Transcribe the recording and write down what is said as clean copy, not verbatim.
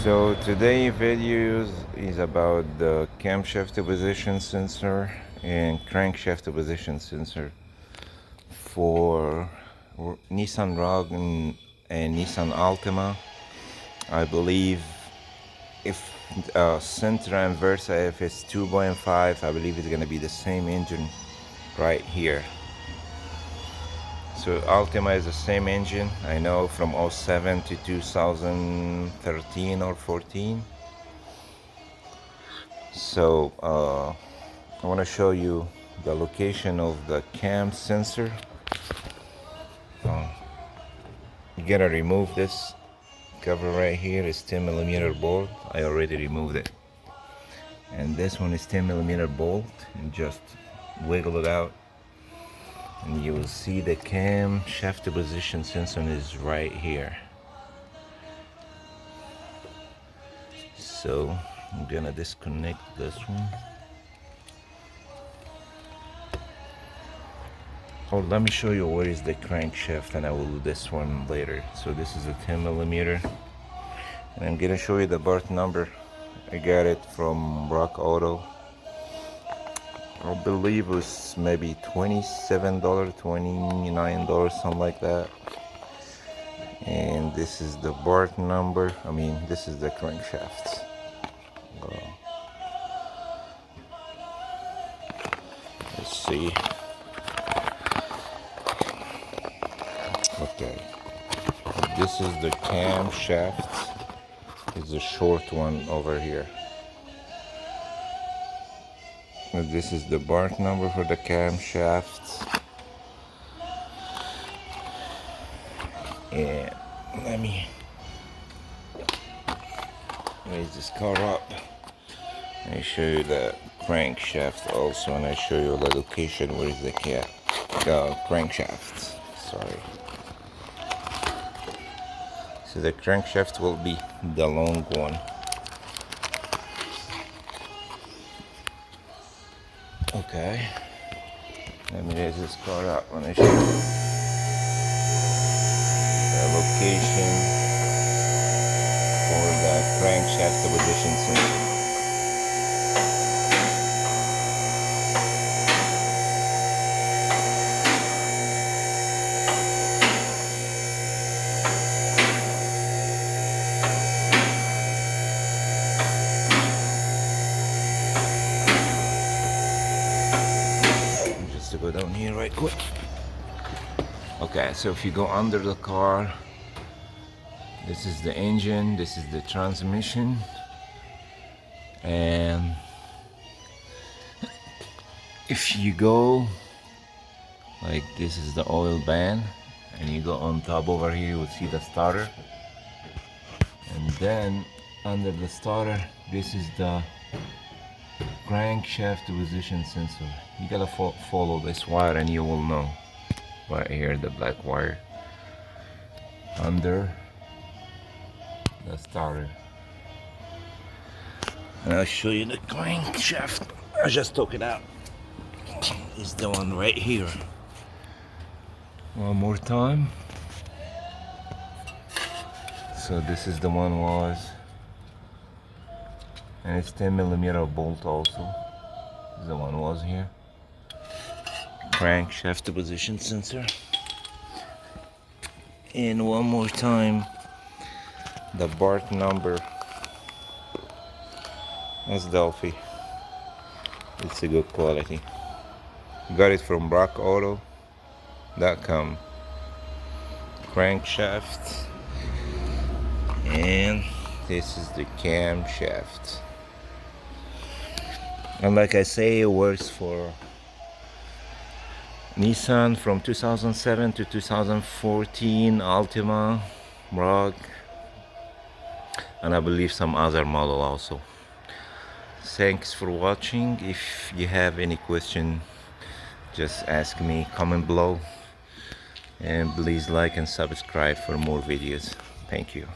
So today video is about the camshaft position sensor and crankshaft position sensor for Nissan Rogue and Nissan Altima. I believe if Sentra and Versa, if it's 2.5, I believe it's gonna be the same engine right here. So Altima is the same engine, I know, from 07 to 2013 or 14. So I want to show you the location of the cam sensor. You gotta remove this cover right here. Is 10mm bolt. I already removed it. And this one is 10mm bolt, and just wiggle it out and you will see the cam shaft position sensor is right here. So I'm gonna disconnect this one. Oh, let me show you where is the crankshaft, and I will do this one later. So this is a 10mm, and I'm gonna show you the part number. I got it from Rock Auto. I believe it was maybe $27, $29, something like that. And this is the part number. I mean, this is the crankshaft. Let's see. Okay, this is the camshaft. It's a short one over here. And this is the part number for the camshaft. And let me raise this car up. I show you the crankshaft also, and I show you the location where is the crankshaft. Sorry. So the crankshaft will be the long one. Okay. Let me raise this car up when I show you the location for the crankshaft position sensor. To go down here right quick. Okay, so if you go under the car, this is the engine, this is the transmission, and if you go like this is the oil band, and you go on top over here, you will see the starter, and then under the starter, this is the crankshaft position sensor. You gotta follow this wire and you will know. Right here, the black wire under the starter. And I'll show you the crankshaft. I just took it out. It's the one right here. One more time. So this is the one was. And it's 10mm bolt also. The one was here. Crankshaft position sensor. And one more time, the part number. That's Delphi. It's a good quality. Got it from rockauto.com. Crankshaft. And this is the camshaft. And like I say, it works for Nissan from 2007 to 2014, Altima, Rogue, and I believe some other model also. Thanks for watching. If you have any question, just ask me, comment below, and please like and subscribe for more videos. Thank you.